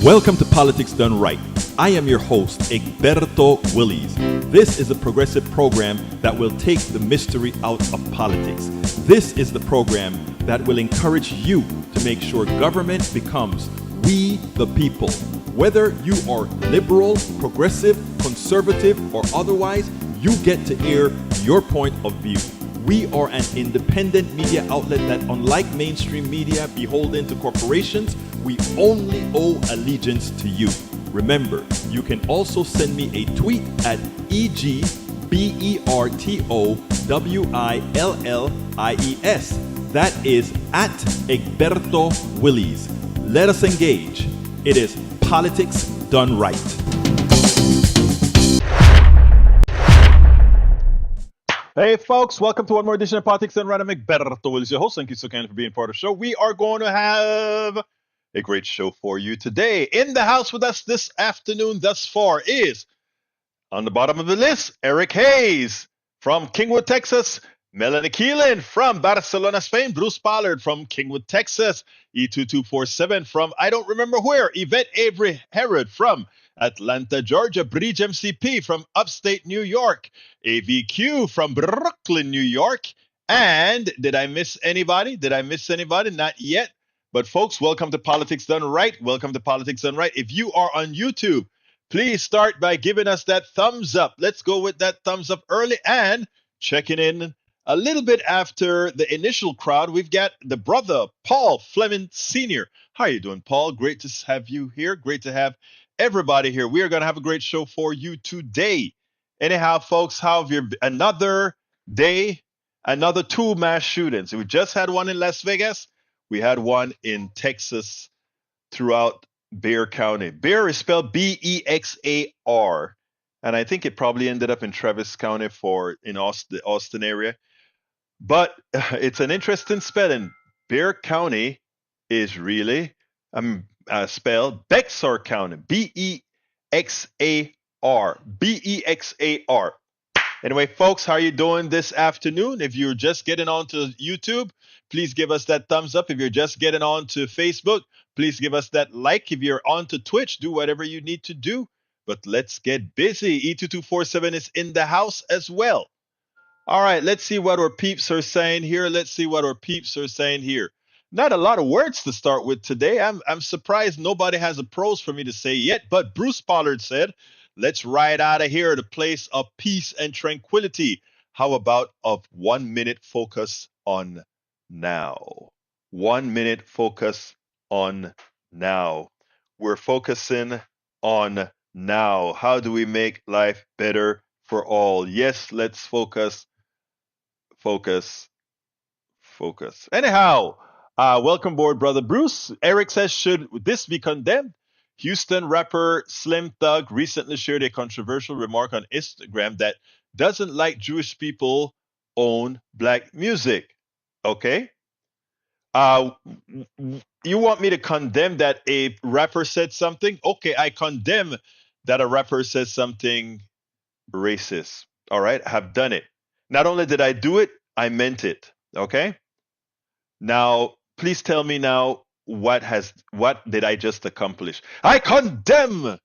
Welcome to Politics Done Right. I am your host, Egberto Willies. This is a progressive program that will take the mystery out of politics. This is the program that will encourage you to make sure government becomes we the people. Whether you are liberal, progressive, conservative, or otherwise, you get to air your point of view. We are an independent media outlet that, unlike mainstream media beholden to corporations, we only owe allegiance to you. Remember, you can also send me a tweet at EGBERTOWILLIES. That is at Egberto Willies. Let us engage. It is Politics Done Right. Hey folks, welcome to one more edition of Politics Done Right. I'm Egberto Willies, your host. Thank you so kindly for being part of the show. We are going to have a great show for you today. In the house with us this afternoon thus far is, on the bottom of the list, Eric Hayes from Kingwood, Texas. Melanie Keelan from Barcelona, Spain. Bruce Pollard from Kingwood, Texas. E2247 from I don't remember where. Yvette Avery Herod from Atlanta, Georgia. Bridge MCP from upstate New York. AVQ from Brooklyn, New York. And did I miss anybody? Not yet. But folks, welcome to Politics Done Right. Welcome to Politics Done Right. If you are on YouTube, please start by giving us that thumbs up. Let's go with that thumbs up early and checking in a little bit after the initial crowd. We've got the brother, Paul Fleming Sr. How are you doing, Paul? Great to have you here. Great to have everybody here. We are going to have a great show for you today. Anyhow, folks, how have you been? Another day, another two mass shootings. We just had one in Las Vegas. We had one in Texas throughout Bexar County. Bexar is spelled Bexar. And I think it probably ended up in Travis County in Austin area. But it's an interesting spelling. Bexar County is really spelled Bexar County. Bexar. Bexar. Anyway, folks, how are you doing this afternoon? If you're just getting onto YouTube, please give us that thumbs up. If you're just getting onto Facebook, please give us that like. If you're onto Twitch, do whatever you need to do. But let's get busy. E2247 is in the house as well. All right, let's see what our peeps are saying here. Not a lot of words to start with today. I'm surprised nobody has a prose for me to say yet. But Bruce Pollard said, let's ride out of here to a place of peace and tranquility. How about a 1 minute focus on now? 1 minute focus on now. We're focusing on now. How do we make life better for all? Yes, let's focus. Anyhow, welcome aboard, Brother Bruce. Eric says, should this be condemned? Houston rapper Slim Thug recently shared a controversial remark on Instagram that doesn't like Jewish people own black music. Okay? You want me to condemn that a rapper said something? Okay, I condemn that a rapper says something racist. All right, have done it. Not only did I do it, I meant it. Okay? Now, please tell me now what did I just accomplish? I condemn,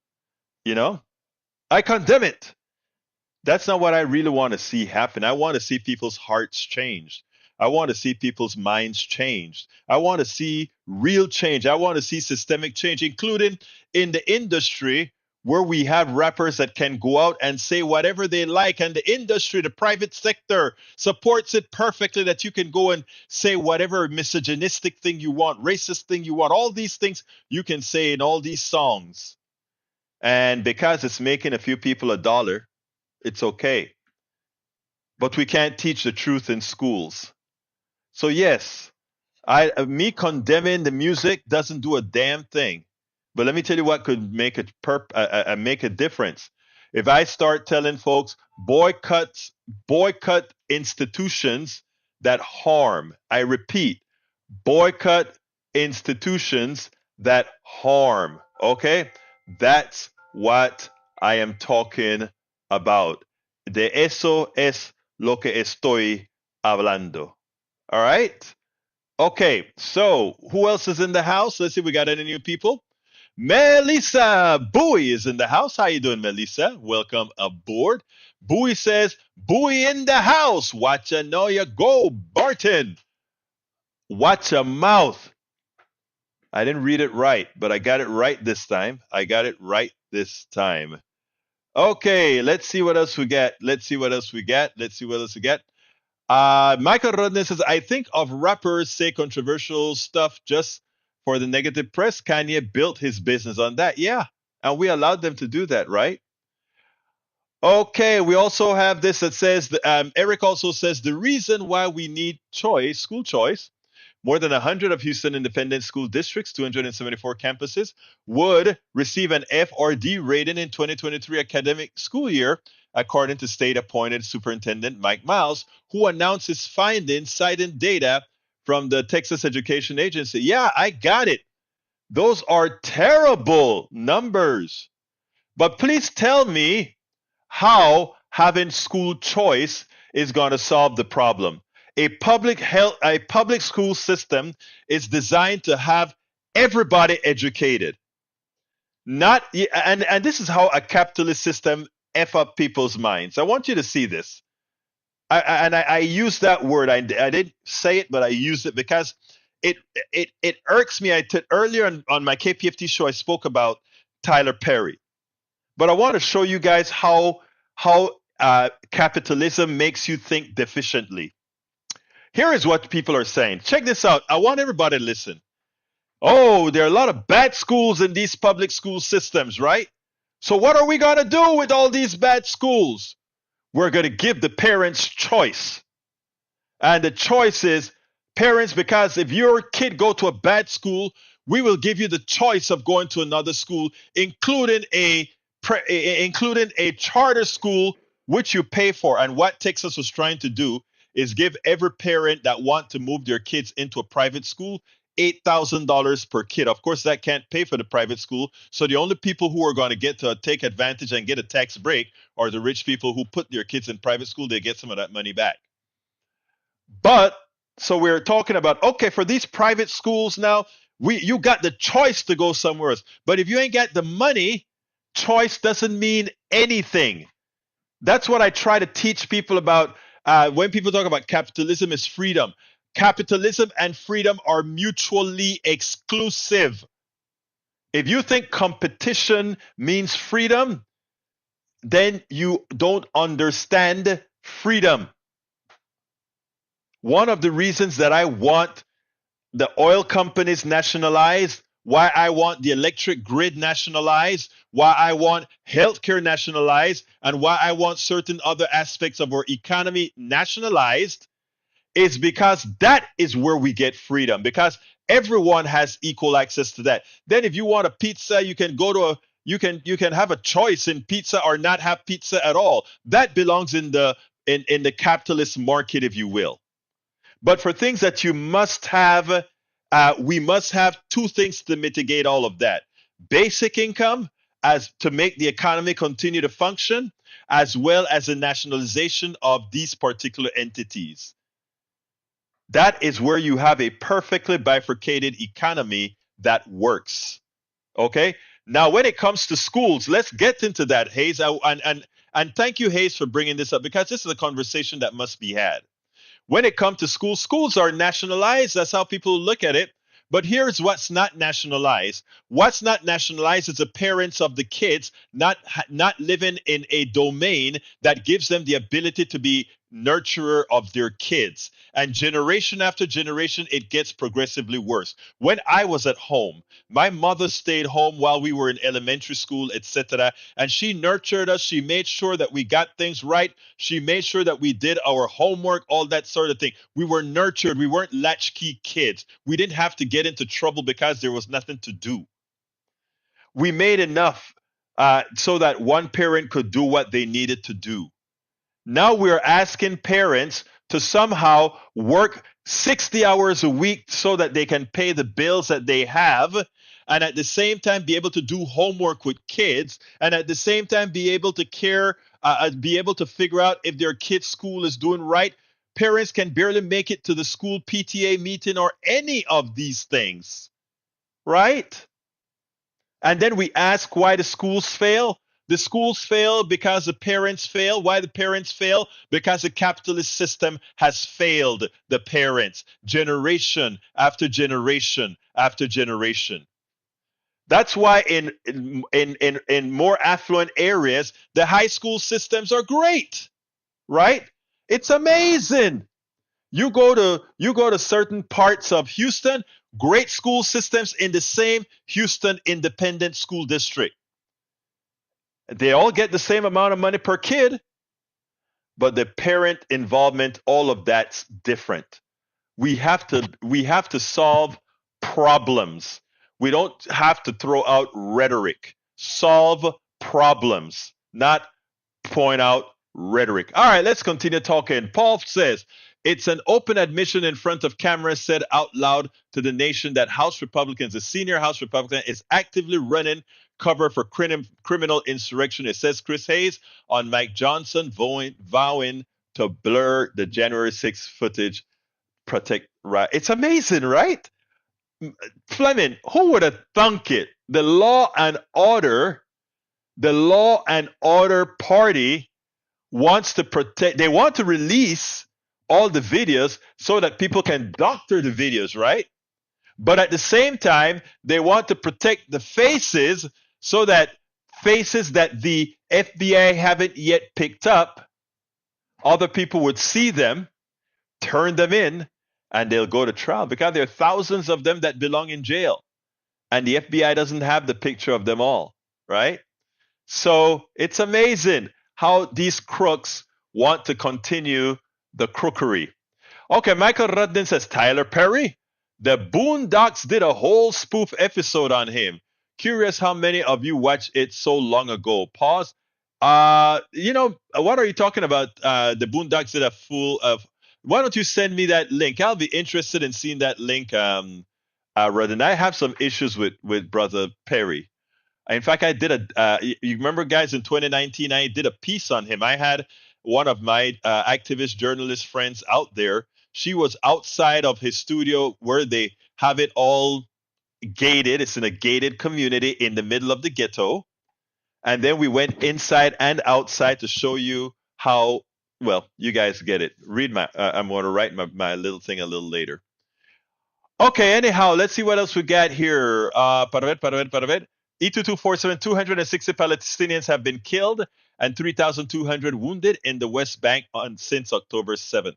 I condemn it. That's not what I really want to see happen. I want to see people's hearts changed. I want to see people's minds changed. I want to see real change. I want to see systemic change, including in the industry where we have rappers that can go out and say whatever they like. And the industry, the private sector, supports it perfectly, that you can go and say whatever misogynistic thing you want, racist thing you want. All these things you can say in all these songs. And because it's making a few people $1, it's okay. But we can't teach the truth in schools. So yes, me condemning the music doesn't do a damn thing. But let me tell you what could make a difference. If I start telling folks boycott institutions that harm. I repeat, boycott institutions that harm. Okay? That's what I am talking about. De eso es lo que estoy hablando. All right? Okay, so who else is in the house? Let's see, we got any new people? Melissa Bowie is in the house. How you doing, Melissa? Welcome aboard. Bowie says, Bowie in the house. Watch ya know ya go, Barton. Watch your mouth. I didn't read it right, but I got it right this time. I got it right this time. Okay, let's see what else we get. Let's see what else we get. Let's see what else we get. Michael Rodney says, I think of rappers say controversial stuff just for the negative press. Kanye built his business on that. Yeah, and we allowed them to do that, right? Okay, we also have this that says, Eric also says, the reason why we need choice, school choice, more than 100 of Houston independent school districts, 274 campuses, would receive an F or D rating in 2023 academic school year, according to state appointed Superintendent Mike Miles, who announced his findings citing data from the Texas Education Agency. Yeah, I got it. Those are terrible numbers. But please tell me how having school choice is going to solve the problem. A public school system is designed to have everybody educated. Not and this is how a capitalist system f up people's minds. I want you to see this. I use that word. I didn't say it, but I used it because it it irks me. Earlier on my KPFT show, I spoke about Tyler Perry, but I want to show you guys how capitalism makes you think deficiently. Here is what people are saying. Check this out. I want everybody to listen. Oh, there are a lot of bad schools in these public school systems, right? So what are we going to do with all these bad schools? We're going to give the parents choice. And the choice is parents, because if your kid go to a bad school, we will give you the choice of going to another school, including a charter school which you pay for. And what Texas was trying to do is give every parent that want to move their kids into a private school $8,000 per kid. Of course, that can't pay for the private school. So the only people who are going to get to take advantage and get a tax break are the rich people who put their kids in private school. They get some of that money back. But so we're talking about, okay, for these private schools now, you got the choice to go somewhere else. But if you ain't got the money, choice doesn't mean anything. That's what I try to teach people about when people talk about capitalism is freedom. Capitalism and freedom are mutually exclusive. If you think competition means freedom, then you don't understand freedom. One of the reasons that I want the oil companies nationalized, why I want the electric grid nationalized, why I want healthcare nationalized, and why I want certain other aspects of our economy nationalized is because that is where we get freedom, because everyone has equal access to that. Then if you want a pizza, you can go to you can have a choice in pizza or not have pizza at all. That belongs in the capitalist market, if you will. But for things that you must have, we must have two things to mitigate all of that: basic income, as to make the economy continue to function, as well as the nationalization of these particular entities. That is where you have a perfectly bifurcated economy that works. Okay. Now, when it comes to schools, let's get into that, Hayes. And thank you, Hayes, for bringing this up, because this is a conversation that must be had. When it comes to schools, schools are nationalized. That's how people look at it. But here's what's not nationalized. What's not nationalized is the parents of the kids not living in a domain that gives them the ability to be nurturer of their kids. And generation after generation, it gets progressively worse. When I was at home, my mother stayed home while we were in elementary school, etc. And she nurtured us. She made sure that we got things right. She made sure that we did our homework, all that sort of thing. We were nurtured. We weren't latchkey kids. We didn't have to get into trouble because there was nothing to do. We made enough so that one parent could do what they needed to do. Now we're asking parents to somehow work 60 hours a week so that they can pay the bills that they have, and at the same time be able to do homework with kids, and at the same time be able to be able to figure out if their kid's school is doing right. Parents can barely make it to the school PTA meeting or any of these things, right? And then we ask why the schools fail. The schools fail because the parents fail. Why the parents fail? Because the capitalist system has failed the parents generation after generation after generation. That's why in more affluent areas, the high school systems are great, right? It's amazing. You go to certain parts of Houston, great school systems in the same Houston Independent School District. They all get the same amount of money per kid, but the parent involvement, all of that's different. We have to solve problems. We don't have to throw out rhetoric. Solve problems, not point out rhetoric. All right, let's continue talking. Paul says it's an open admission in front of cameras, said out loud to the nation that House Republicans, the senior House Republican, is actively running cover for criminal insurrection. It says Chris Hayes on Mike Johnson vowing to blur the January 6th footage, protect right. It's amazing, right? Fleming, who would have thunk it? The law and order party wants to protect, they want to release all the videos so that people can doctor the videos, right? But at the same time, they want to protect the faces so that faces that the FBI haven't yet picked up, other people would see them, turn them in, and they'll go to trial because there are thousands of them that belong in jail. And the FBI doesn't have the picture of them all, right? So it's amazing how these crooks want to continue the crookery. Okay, Michael Rudden says Tyler Perry. The Boondocks did a whole spoof episode on him. Curious how many of you watched it so long ago. Pause. What are you talking about? The Boondocks did a full of. Why don't you send me that link? I'll be interested in seeing that link. Rudden, I have some issues with Brother Perry. In fact, I did you remember, guys, in 2019, I did a piece on him. I had one of my activist journalist friends out there. She was outside of his studio where they have it all gated. It's in a gated community in the middle of the ghetto. And then we went inside and outside to show you how, well, you guys get it. I'm going to write my little thing a little later. Okay, anyhow, let's see what else we got here. Paravet. E2247, 260 Palestinians have been killed and 3,200 wounded in the West Bank since October 7th.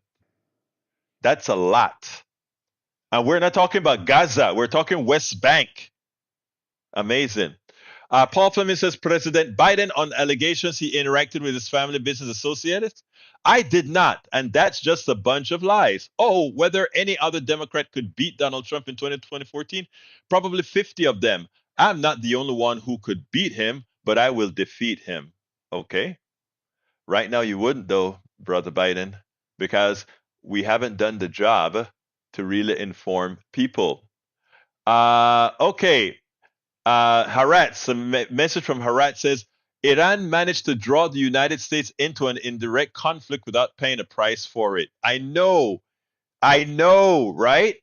That's a lot. And we're not talking about Gaza. We're talking West Bank. Amazing. Paul Fleming says President Biden on allegations he interacted with his family business associates. I did not, and that's just a bunch of lies. Oh, whether any other Democrat could beat Donald Trump in 2014? Probably 50 of them. I'm not the only one who could beat him, but I will defeat him. Okay? Right now, you wouldn't, though, Brother Biden, because we haven't done the job to really inform people. Okay. A message from Harat says Iran managed to draw the United States into an indirect conflict without paying a price for it. I know, right?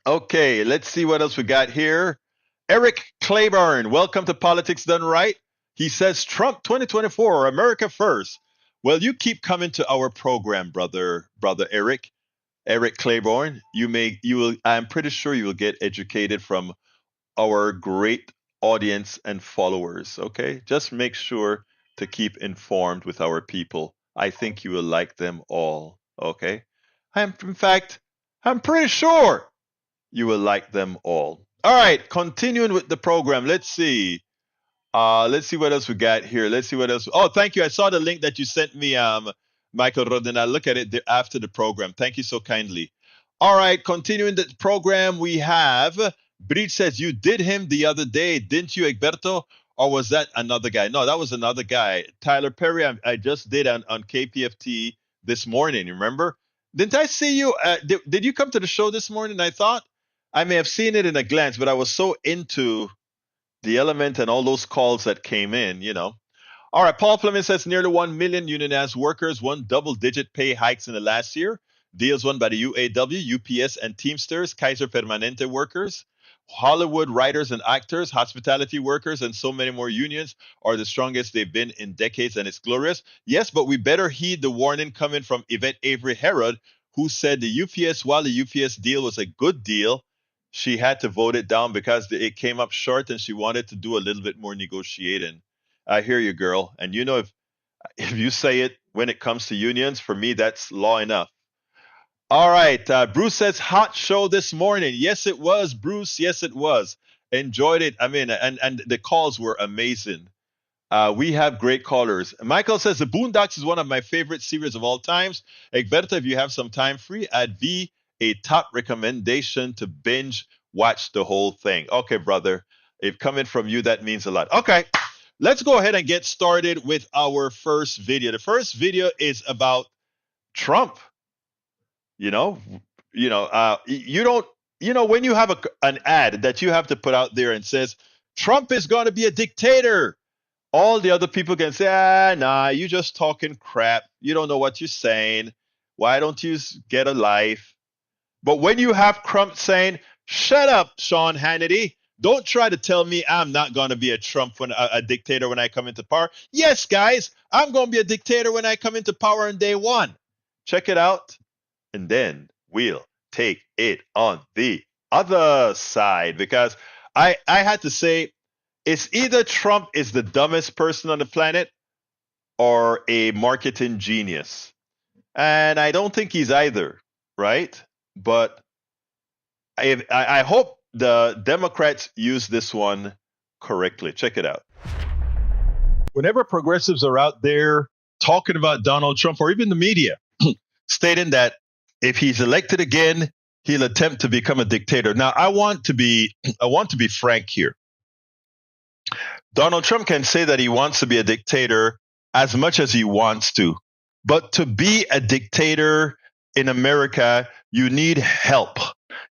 Okay, let's see what else we got here. Eric Claiborne, welcome to Politics Done Right. He says Trump 2024, America first. Well, you keep coming to our program, brother Eric. Eric Claiborne, I'm pretty sure you will get educated from our great audience and followers. Okay, just make sure to keep informed with our people. I think you will like them all. Okay, in fact, I'm pretty sure you will like them all. All right, continuing with the program. Let's see what else we got here. Let's see what else. Oh, thank you. I saw the link that you sent me, Michael Rodden. I'll look at it after the program. Thank you so kindly. All right, continuing the program, we have Breach says, you did him the other day, didn't you, Egberto? Or was that another guy? No, that was another guy. Tyler Perry, I just did on KPFT this morning, remember? Didn't I see you? Did you come to the show this morning? I thought I may have seen it in a glance, but I was so into the element and all those calls that came in, All right, Paul Fleming says nearly 1 million unionized workers won double-digit pay hikes in the last year. Deals won by the UAW, UPS, and Teamsters, Kaiser Permanente workers. Hollywood writers and actors, hospitality workers, and so many more unions are the strongest they've been in decades, and it's glorious. Yes, but we better heed the warning coming from Yvette Avery Herod, who said the UPS, while the UPS deal was a good deal, she had to vote it down because it came up short and she wanted to do a little bit more negotiating. I hear you, girl. And you know, if you say it when it comes to unions, for me, that's law enough. All right. Bruce says hot show this morning. Yes, it was, Bruce. Yes, it was. Enjoyed it. I mean, and the calls were amazing. We have great callers. Michael says the Boondocks is one of my favorite series of all times. Egberto, if you have some time free, I'd be a top recommendation to binge watch the whole thing. Okay, brother. If coming from you, that means a lot. Okay, let's go ahead and get started with our first video. The first video is about Trump. You know, you don't, when you have an ad that you have to put out there and says Trump is going to be a dictator, all the other people can say, nah, you just talking crap. You don't know what you're saying. Why don't you get a life? But when you have Trump saying, shut up, Sean Hannity. Don't try to tell me I'm not going to be a a dictator when I come into power. Yes, guys, I'm going to be a dictator when I come into power on day one. Check it out. And then we'll take it on the other side, because I had to say, it's either Trump is the dumbest person on the planet or a marketing genius. And I don't think he's either, right? But I hope the Democrats use this one correctly. Check it out. Whenever progressives are out there talking about Donald Trump, or even the media, stating that if he's elected again, he'll attempt to become a dictator. Now, I want to be frank here. Donald Trump can say that he wants to be a dictator as much as he wants to. But to be a dictator in America, you need help.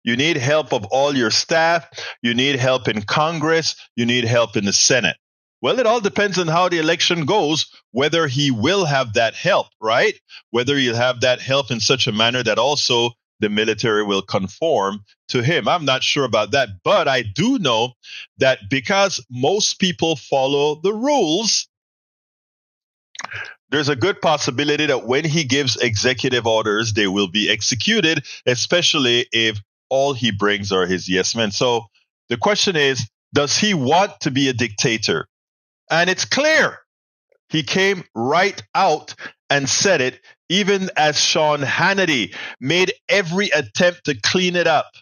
You need help of all your staff. You need help in Congress. You need help in the Senate. Well, it all depends on how the election goes, whether he will have that help, right? Whether he'll have that help in such a manner that also the military will conform to him. I'm not sure about that, but I do know that because most people follow the rules, there's a good possibility that when he gives executive orders, they will be executed, especially if all he brings are his yes men. So the question is, does he want to be a dictator? And it's clear. He came right out and said it, even as Sean Hannity made every attempt to clean it up.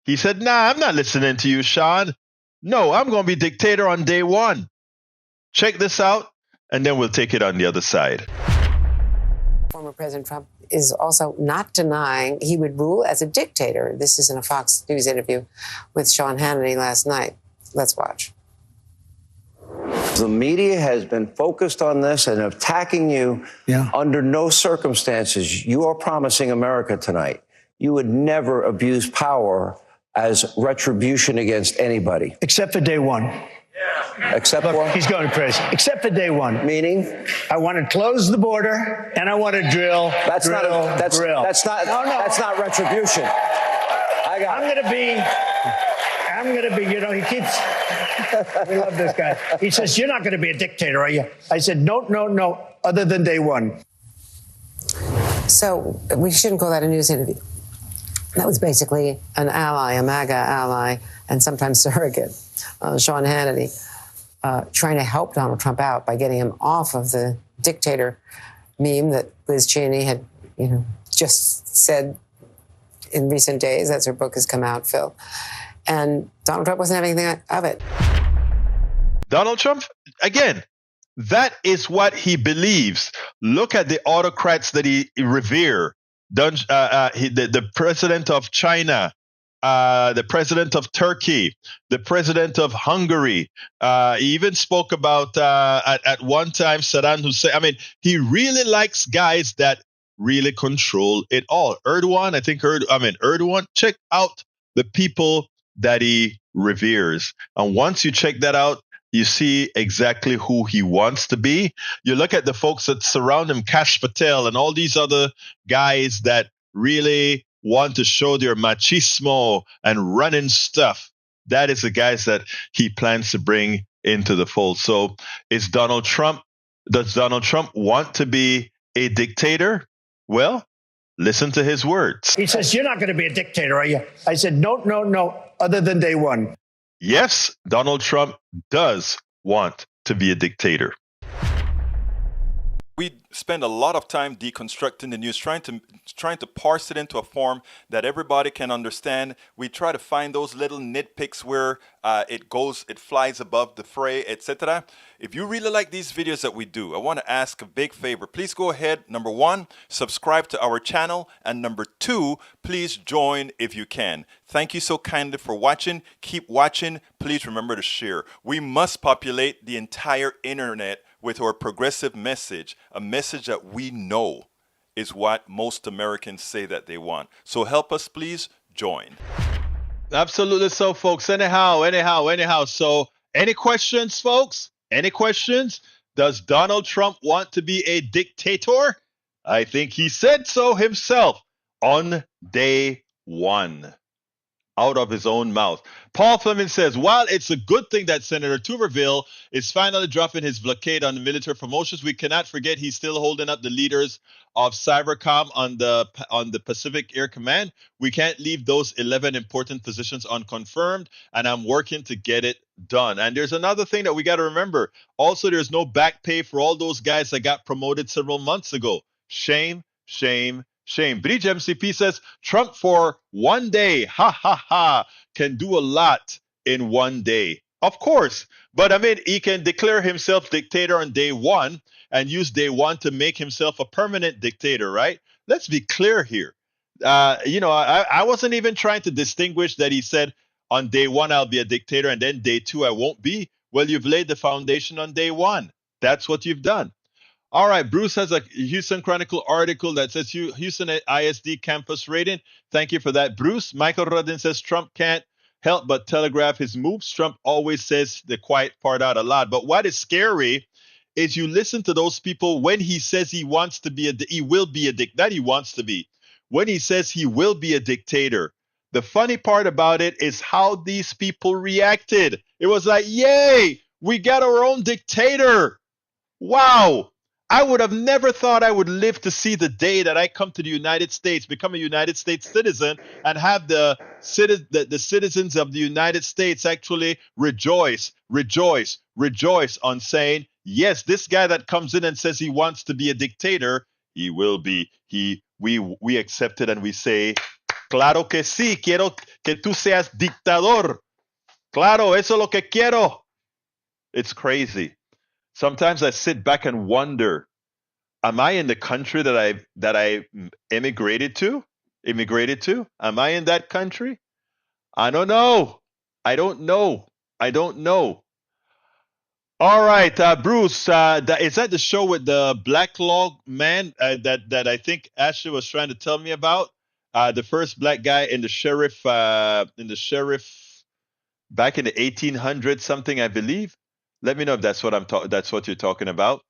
He said, nah, I'm not listening to you, Sean. No, I'm going to be dictator on day one. Check this out, and then we'll take it on the other side. Former President Trump is also not denying he would rule as a dictator. This is in a Fox News interview with Sean Hannity last night. Let's watch. The media has been focused on this and attacking you. Yeah. Under no circumstances, you are promising America tonight you would never abuse power as retribution against anybody. Except for day one. Except for? He's going crazy. Except for day one. Meaning? I want to close the border and I want to drill. That's not retribution. I'm going to be, he keeps, we love this guy. He says, you're not going to be a dictator, are you? I said, no, other than day one. So we shouldn't call that a news interview. That was basically an ally, a MAGA ally, and sometimes surrogate, Sean Hannity, trying to help Donald Trump out by getting him off of the dictator meme that Liz Cheney had, just said in recent days, as her book has come out, Phil. And Donald Trump wasn't having anything of it. Donald Trump, again, that is what he believes. Look at the autocrats that he revere. The president of China, the president of Turkey, the president of Hungary. He even spoke about at one time Saddam Hussein. I mean, he really likes guys that really control it all. Erdogan, check out the people that he reveres. And once you check that out, you see exactly who he wants to be. You look at the folks that surround him, Kash Patel and all these other guys that really want to show their machismo and running stuff. that is the guys that he plans to bring into the fold. So does Donald Trump want to be a dictator? Well, listen to his words. He says, you're not going to be a dictator, are you? I said, no, other than day one. Yes, Donald Trump does want to be a dictator. We spend a lot of time deconstructing the news, trying to parse it into a form that everybody can understand. We try to find those little nitpicks where it flies above the fray, etc. If you really like these videos that we do, I want to ask a big favor. Please go ahead, number one, subscribe to our channel, and number two, please join if you can. Thank you so kindly for watching. Keep watching. Please remember to share. We must populate the entire internet with our progressive message, a message that we know is what most Americans say that they want. So help us, please join. Absolutely so, folks. Anyhow. So, any questions, folks? Any questions? Does Donald Trump want to be a dictator? I think he said so himself on day one, out of his own mouth. Paul Fleming says, while it's a good thing that Senator Tuberville is finally dropping his blockade on the military promotions, we cannot forget he's still holding up the leaders of Cybercom on the Pacific Air Command. We can't leave those 11 important positions unconfirmed, and I'm working to get it done. And there's another thing that we got to remember. Also, there's no back pay for all those guys that got promoted several months ago. Shame. Bridge MCP says, Trump for one day, can do a lot in one day. Of course. But I mean, he can declare himself dictator on day one and use day one to make himself a permanent dictator, right? Let's be clear here. I wasn't even trying to distinguish that he said on day one, I'll be a dictator, and then day two, I won't be. Well, you've laid the foundation on day one. That's what you've done. All right, Bruce has a Houston Chronicle article that says Houston ISD campus rating. Thank you for that, Bruce. Michael Rudin says Trump can't help but telegraph his moves. Trump always says the quiet part out a lot. But what is scary is you listen to those people when he says he wants to be he will be a that he wants to be. When he says he will be a dictator, the funny part about it is how these people reacted. It was like, yay, we got our own dictator. Wow. I would have never thought I would live to see the day that I come to the United States, become a United States citizen, and have the citizens of the United States actually rejoice on saying, yes, this guy that comes in and says he wants to be a dictator, he will be. We accept it and we say, claro que sí, quiero que tú seas dictador. Claro, eso es lo que quiero. It's crazy. Sometimes I sit back and wonder, am I in the country that I immigrated to? Am I in that country? I don't know. All right, Bruce, is that the show with the black log man that I think Ashley was trying to tell me about? The first black guy in the sheriff back in the 1800s something, I believe. Let me know if that's what you're talking about.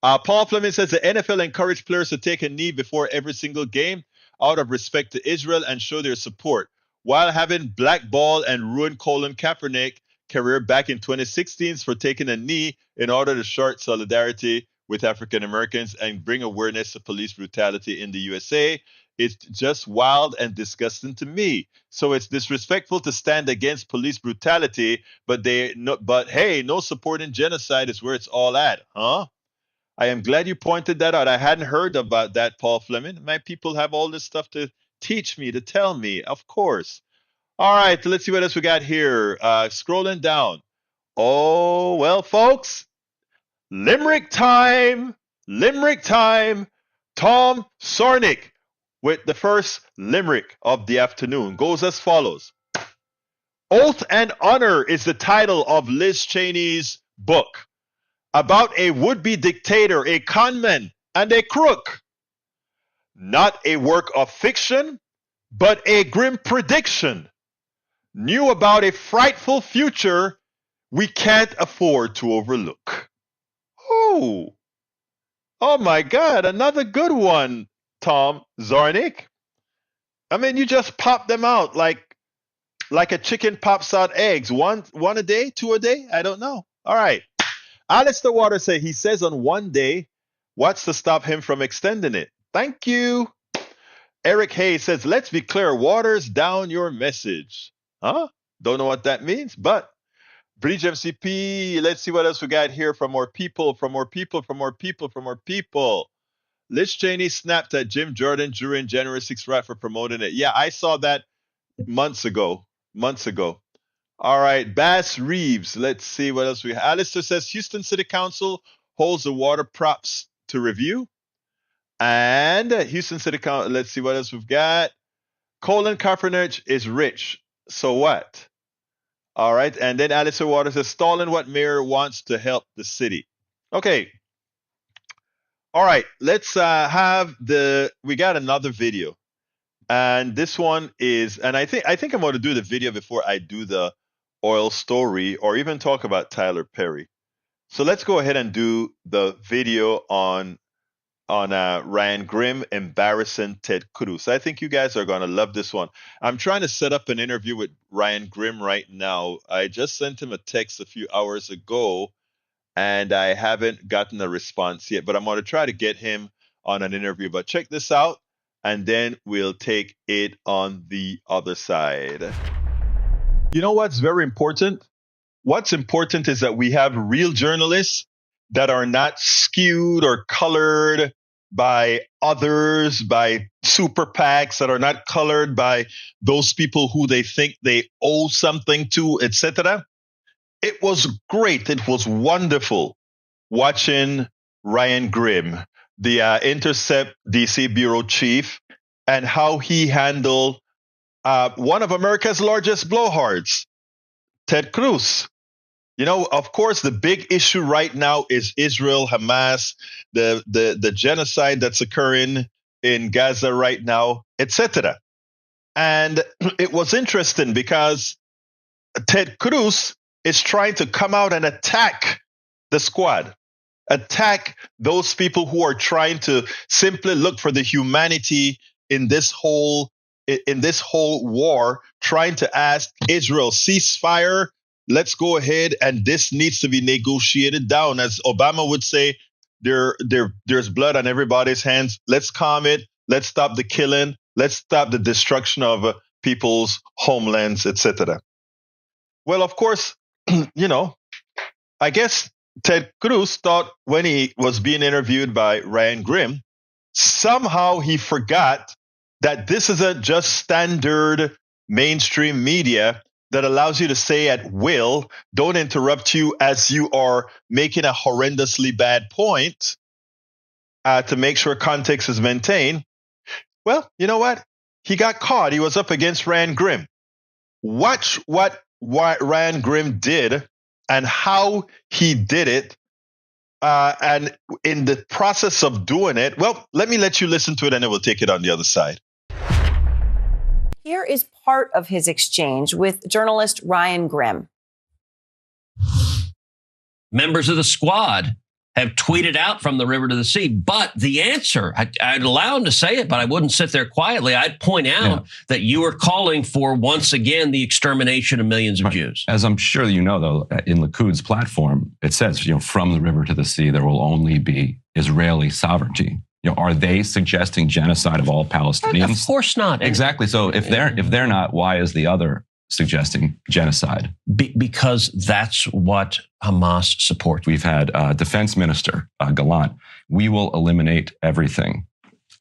Paul Fleming says the NFL encouraged players to take a knee before every single game out of respect to Israel and show their support, while having blackballed and ruined Colin Kaepernick career back in 2016 for taking a knee in order to short solidarity with African Americans and bring awareness to police brutality in the USA. It's just wild and disgusting to me. So it's disrespectful to stand against police brutality, but hey, no supporting genocide is where it's all at, huh? I am glad you pointed that out. I hadn't heard about that, Paul Fleming. My people have all this stuff to teach me, to tell me, of course. All right, let's see what else we got here. Scrolling down. Oh, well, folks, Limerick time. Tom Sornick with the first limerick of the afternoon goes as follows. Oath and Honor is the title of Liz Cheney's book about a would-be dictator, a conman, and a crook. Not a work of fiction, but a grim prediction. Knew about a frightful future we can't afford to overlook. Oh my God, another good one, Tom Zarnick. I mean, you just popped them out like like a chicken pops out eggs. One a day, two a day? I don't know. All right. Alistair Waters he says on one day, what's to stop him from extending it? Thank you. Eric Hayes says, let's be clear, Waters down your message. Huh? Don't know what that means, but Bridge MCP, let's see what else we got here from more people. Liz Cheney snapped at Jim Jordan during January 6th riot for promoting it. Yeah, I saw that months ago. All right, Bass Reeves. Let's see what else we have. Alistair says Houston City Council holds the water props to review. And Houston City Council, let's see what else we've got. Colin Kaepernick is rich. So what? All right, and then Alistair Waters says stalling what mayor wants to help the city. Okay. All right, let's we got another video. And this one is, and I think I'm going to do the video before I do the oil story or even talk about Tyler Perry. So let's go ahead and do the video on Ryan Grimm embarrassing Ted Cruz. I think you guys are going to love this one. I'm trying to set up an interview with Ryan Grimm right now. I just sent him a text a few hours ago, and I haven't gotten a response yet, but I'm going to try to get him on an interview. But check this out, and then we'll take it on the other side. You know what's very important? What's important is that we have real journalists that are not skewed or colored by others, by super PACs, that are not colored by those people who they think they owe something to, etc. It was great. It was wonderful watching Ryan Grimm, the Intercept DC bureau chief, and how he handled one of America's largest blowhards, Ted Cruz. You know, of course, the big issue right now is Israel, Hamas, the genocide that's occurring in Gaza right now, etc. And it was interesting because Ted Cruz is trying to come out and attack the squad, attack those people who are trying to simply look for the humanity in this whole war, trying to ask Israel, ceasefire. Let's go ahead, and this needs to be negotiated down. As Obama would say, there's blood on everybody's hands. Let's calm it. Let's stop the killing. Let's stop the destruction of people's homelands, etc. Well, of course, you know, I guess Ted Cruz thought when he was being interviewed by Ryan Grimm, somehow he forgot that this isn't just standard mainstream media that allows you to say at will, don't interrupt you as you are making a horrendously bad point to make sure context is maintained. Well, you know what? He got caught. He was up against Ryan Grimm. Watch what Ryan Grimm did and how he did it. And in the process of doing it, well, let you listen to it and then we'll take it on the other side. Here is part of his exchange with journalist Ryan Grimm. Members of the squad have tweeted out from the river to the sea. But the answer, I'd allow him to say it, but I wouldn't sit there quietly. I'd point out that you are calling for, once again, the extermination of millions of Jews. As I'm sure you know, though, in Likud's platform, it says, from the river to the sea, there will only be Israeli sovereignty. Are they suggesting genocide of all Palestinians? Of course not. Exactly. So if they're not, why is the other suggesting genocide? Because that's what Hamas supports. We've had Defense Minister Gallant. We will eliminate everything.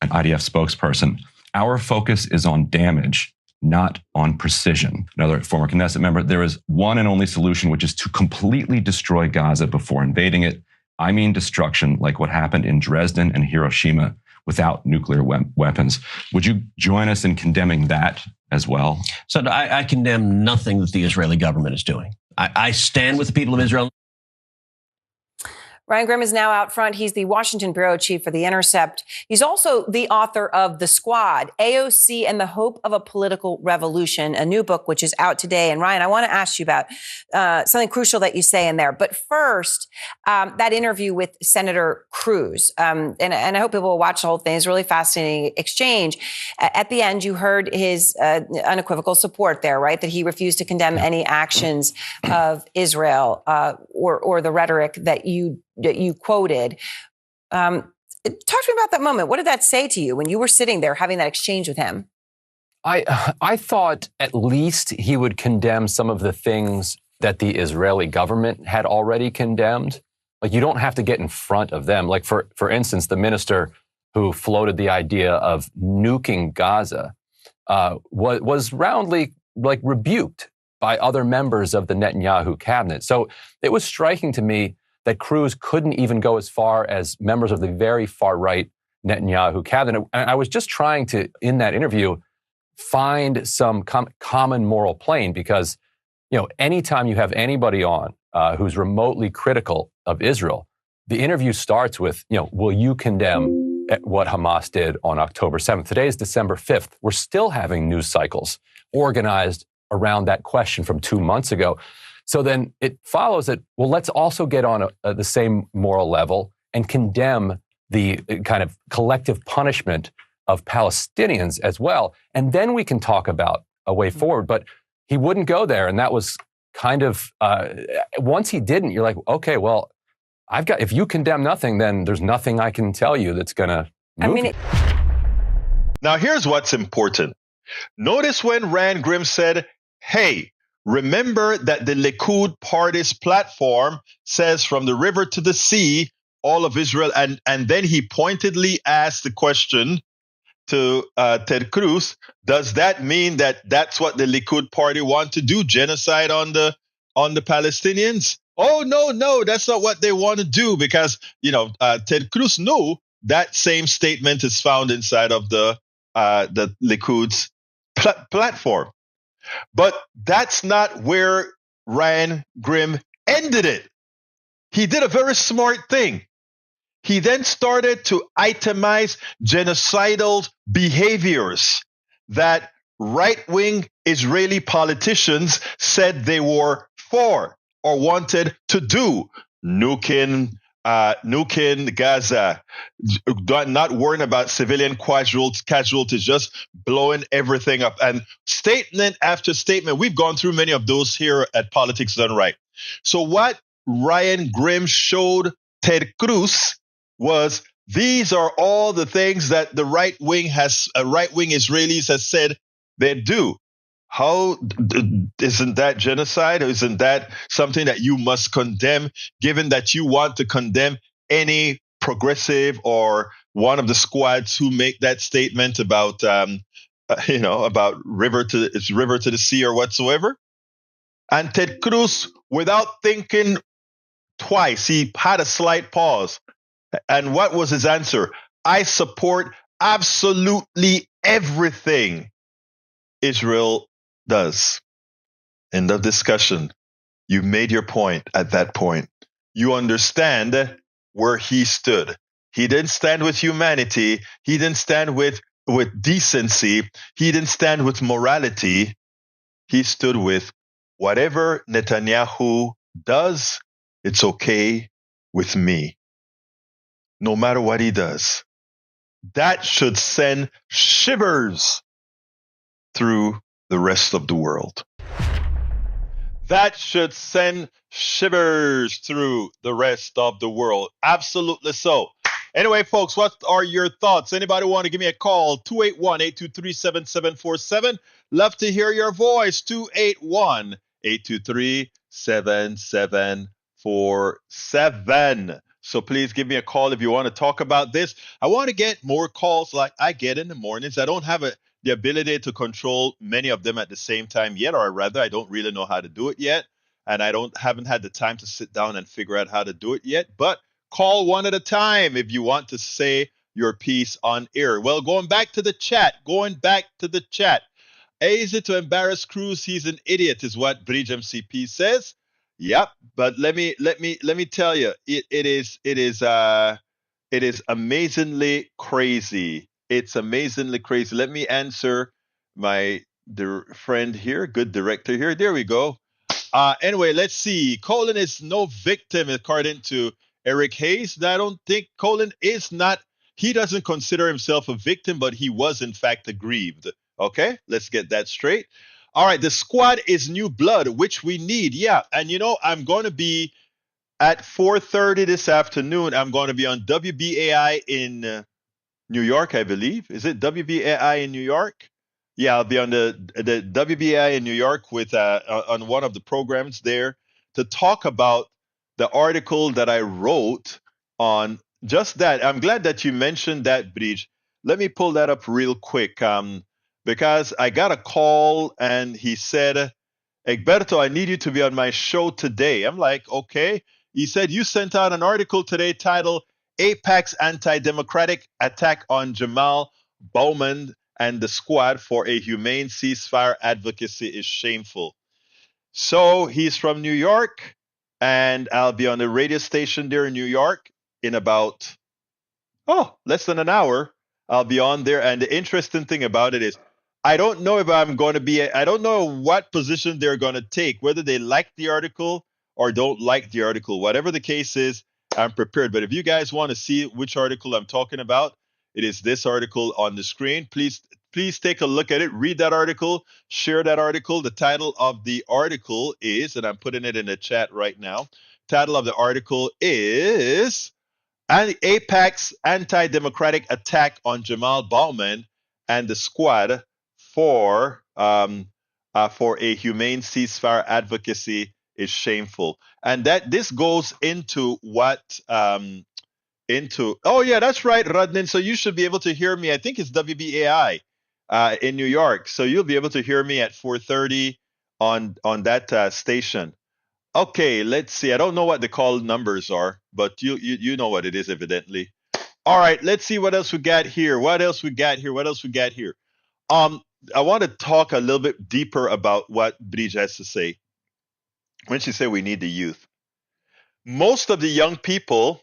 An IDF spokesperson. Our focus is on damage, not on precision. Another former Knesset member. There is one and only solution, which is to completely destroy Gaza before invading it. I mean destruction, like what happened in Dresden and Hiroshima without nuclear weapons. Would you join us in condemning that as well? So I condemn nothing that the Israeli government is doing. I stand with the people of Israel. Ryan Grim is now out front. He's the Washington bureau chief for The Intercept. He's also the author of The Squad, AOC and the Hope of a Political Revolution, a new book which is out today. And Ryan, I want to ask you about something crucial that you say in there. But first, that interview with Senator Cruz. And I hope people will watch the whole thing. It's a really fascinating exchange. At the end, you heard his unequivocal support there, right? That he refused to condemn any actions of Israel or the rhetoric that you quoted. Talk to me about that moment. What did that say to you when you were sitting there having that exchange with him? I thought at least he would condemn some of the things that the Israeli government had already condemned. Like, you don't have to get in front of them. Like, for instance, the minister who floated the idea of nuking Gaza was roundly rebuked by other members of the Netanyahu cabinet. So it was striking to me that Cruz couldn't even go as far as members of the very far-right Netanyahu cabinet. And I was just trying to, in that interview, find some common moral plane because, anytime you have anybody on who's remotely critical of Israel, the interview starts with, will you condemn what Hamas did on October 7th? Today is December 5th. We're still having news cycles organized around that question from 2 months ago. So then it follows that, well, let's also get on the same moral level and condemn the kind of collective punishment of Palestinians as well. And then we can talk about a way forward. But he wouldn't go there. And that was kind of, once he didn't, you're like, okay, well, if you condemn nothing, then there's nothing I can tell you that's going to move you. Now, here's what's important. Notice when Rand Grimm said, hey, remember that the Likud party's platform says from the river to the sea, all of Israel. And then he pointedly asked the question to Ted Cruz, does that mean that that's what the Likud party want to do, genocide on the Palestinians? Oh, no, that's not what they want to do because, Ted Cruz knew that same statement is found inside of the Likud's platform. But that's not where Ryan Grimm ended it. He did a very smart thing. He then started to itemize genocidal behaviors that right-wing Israeli politicians said they were for or wanted to do. Nuking Gaza, not worrying about civilian casualties, just blowing everything up. And statement after statement, we've gone through many of those here at Politics Done Right. So what Ryan Grimm showed Ted Cruz was these are all the things that the right-wing Israelis has said they do. How isn't that genocide? Isn't that something that you must condemn, given that you want to condemn any progressive or one of the squads who make that statement about, about river to the sea or whatsoever? And Ted Cruz, without thinking twice, he had a slight pause. And what was his answer? I support absolutely everything Israel does. End of discussion. You made your point at that point. You understand where he stood. He didn't stand with humanity. He didn't stand with decency. He didn't stand with morality. He stood with whatever Netanyahu does, it's okay with me. No matter what he does. That should send shivers through the rest of the world. That should send shivers through the rest of the world. Absolutely so. Anyway, folks, what are your thoughts? Anybody want to give me a call? 281-823-7747. Love to hear your voice. 281-823-7747. So please give me a call if you want to talk about this. I want to get more calls like I get in the mornings. I don't have the ability to control many of them at the same time yet, or rather, I don't really know how to do it yet. And I haven't had the time to sit down and figure out how to do it yet. But call one at a time if you want to say your piece on air. Well, going back to the chat. Easy to embarrass Cruz. He's an idiot is what Bridge MCP says. Yep. But let me tell you, it is amazingly crazy. It's amazingly crazy. Let me answer my friend here, good director here. There we go. Anyway, let's see. Colin is no victim, according to Eric Hayes. I don't think Colin is not. He doesn't consider himself a victim, but he was in fact aggrieved. Okay, let's get that straight. All right, the squad is new blood, which we need. Yeah, and I'm going to be at 4:30 this afternoon. I'm going to be on WBAI in New York, I believe. Is it WBAI in New York? Yeah, I'll be on the WBAI in New York with on one of the programs there to talk about the article that I wrote on just that. I'm glad that you mentioned that, Bridge. Let me pull that up real quick, because I got a call and he said, Egberto, I need you to be on my show today. I'm like, okay. He said, you sent out an article today titled AIPAC's Anti-Democratic Attack on Jamal Bowman and the Squad for a Humane Ceasefire Advocacy is Shameful. So he's from New York, and I'll be on the radio station there in New York in about, less than an hour. I'll be on there. And the interesting thing about it is, I don't know if I'm going to be, I don't know what position they're going to take, whether they like the article or don't like the article. Whatever the case is, I'm prepared. But if you guys want to see which article I'm talking about, it is this article on the screen. Please take a look at it, read that article, share that article. The title of the article is, and I'm putting it in the chat right now. Title of the article is AIPAC's Anti-Democratic Attack on Jamal Bowman and the Squad for a Humane Ceasefire Advocacy is Shameful. And that this goes into what oh yeah, that's right, Radnin. So you should be able to hear me. I think it's WBAI in New York. So you'll be able to hear me at 4:30 on that station. Okay, let's see. I don't know what the call numbers are, but you know what it is, evidently. All right, let's see what else we got here. What else we got here? I want to talk a little bit deeper about what Bridge has to say when she said we need the youth. Most of the young people,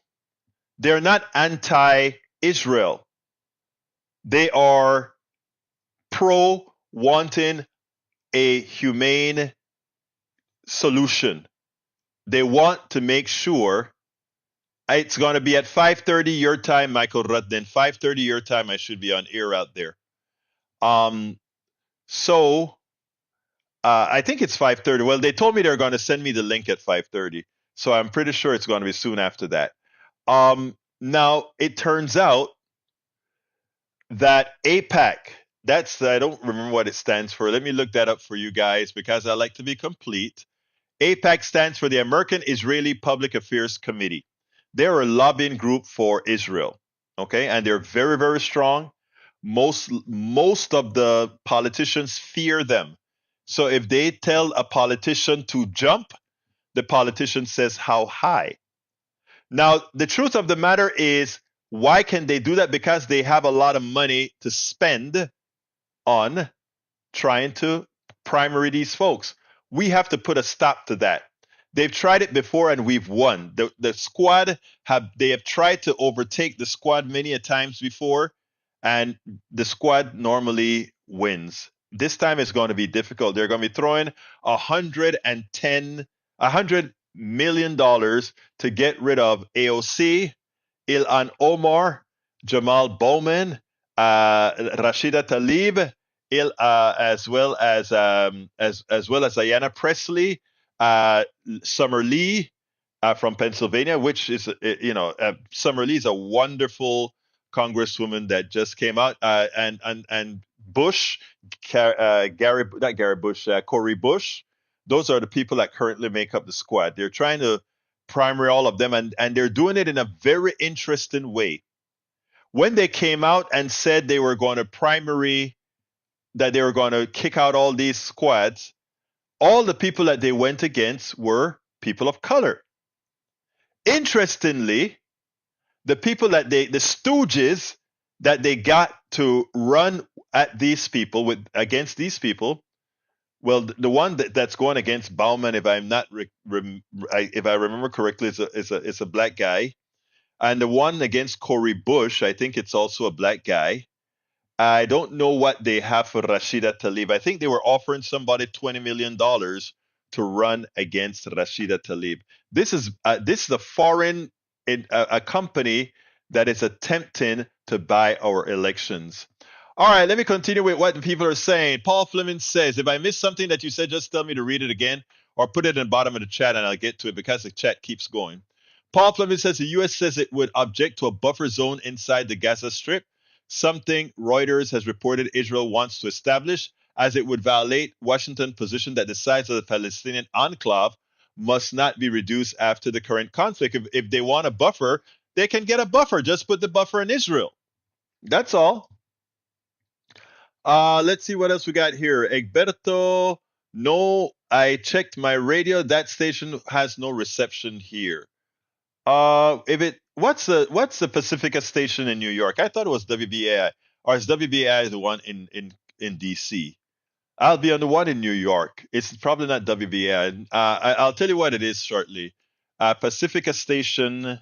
they're not anti-Israel. They are pro wanting a humane solution. They want to make sure it's going to be at 5:30 your time, Michael Rudden. 5:30 your time, I should be on air out there. So I think it's 5:30. Well, they told me they're going to send me the link at 5:30, so I'm pretty sure it's going to be soon after that. Now it turns out that AIPAC, I don't remember what it stands for. Let me look that up for you guys because I like to be complete. AIPAC stands for the American Israeli Public Affairs Committee. They're a lobbying group for Israel, okay, and they're very, very strong. Most of the politicians fear them. So if they tell a politician to jump, the politician says how high. Now, the truth of the matter is, why can they do that? Because they have a lot of money to spend on trying to primary these folks. We have to put a stop to that. They've tried it before and we've won. The squad have tried to overtake the squad many a times before, and the squad normally wins. This time it's going to be difficult. They're going to be throwing $100 million to get rid of AOC, Ilhan Omar, Jamal Bowman, Rashida Tlaib, as well as Ayanna Pressley, Summer Lee from Pennsylvania, which is Summer Lee is a wonderful congresswoman that just came out, and Bush, Cori Bush. Those are the people that currently make up the squad. They're trying to primary all of them, and they're doing it in a very interesting way. When they came out and said they were going to primary, that they were going to kick out all these squads, all the people that they went against were people of color. Interestingly, the people the stooges that they got to run at these people against these people Well, the one that's going against Bauman, if I'm not if I remember correctly, is a black guy, and the one against Cory Bush, I think it's also a black guy. I don't know what they have for Rashida Tlaib. I think they were offering somebody $20 million to run against Rashida Tlaib. This is a foreign a company that is attempting to buy our elections. All right, let me continue with what people are saying. Paul Fleming says, if I missed something that you said, just tell me to read it again or put it in the bottom of the chat and I'll get to it because the chat keeps going. Paul Fleming says the U.S. says it would object to a buffer zone inside the Gaza Strip, something Reuters has reported Israel wants to establish, as it would violate Washington's position that the size of the Palestinian enclave must not be reduced after the current conflict. If they want a buffer, they can get a buffer. Just put the buffer in Israel. That's all. Let's see what else we got here. Egberto, no, I checked my radio. That station has no reception here. What's the Pacifica station in New York? I thought it was WBAI, or is WBAI the one in DC? I'll be on the one in New York. It's probably not WBAI. I'll tell you what it is shortly. Pacifica station.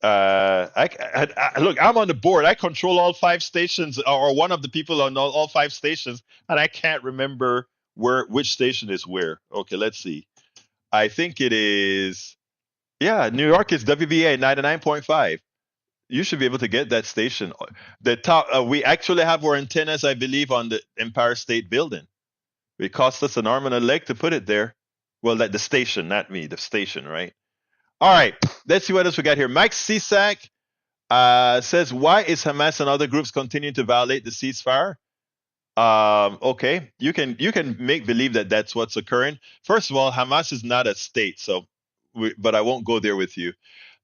Look, I'm on the board. I control all 5 stations, or one of the people on all 5 stations, and I can't remember which station is where. Okay, let's see. I think it is. Yeah, New York is WBA 99.5. You should be able to get that station. The top. We actually have our antennas, I believe, on the Empire State Building. It cost us an arm and a leg to put it there. Well, the station, not me, the station, right? All right, let's see what else we got here. Mike Cisak says, why is Hamas and other groups continuing to violate the ceasefire? Okay, you can make believe that that's what's occurring. First of all, Hamas is not a state, but I won't go there with you.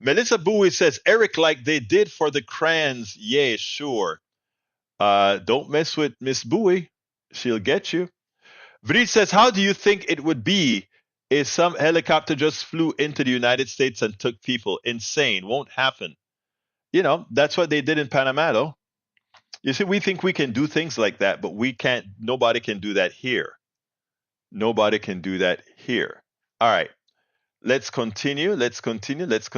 Melissa Bowie says, Eric, like they did for the crayons. Yeah, sure. Don't mess with Miss Bowie. She'll get you. Vrit says, how do you think it would be if some helicopter just flew into the United States and took people? Insane. Won't happen. That's what they did in Panama, though. You see, we think we can do things like that, but we can't. Nobody can do that here. Nobody can do that here. All right. Let's continue. Let's continue. Let's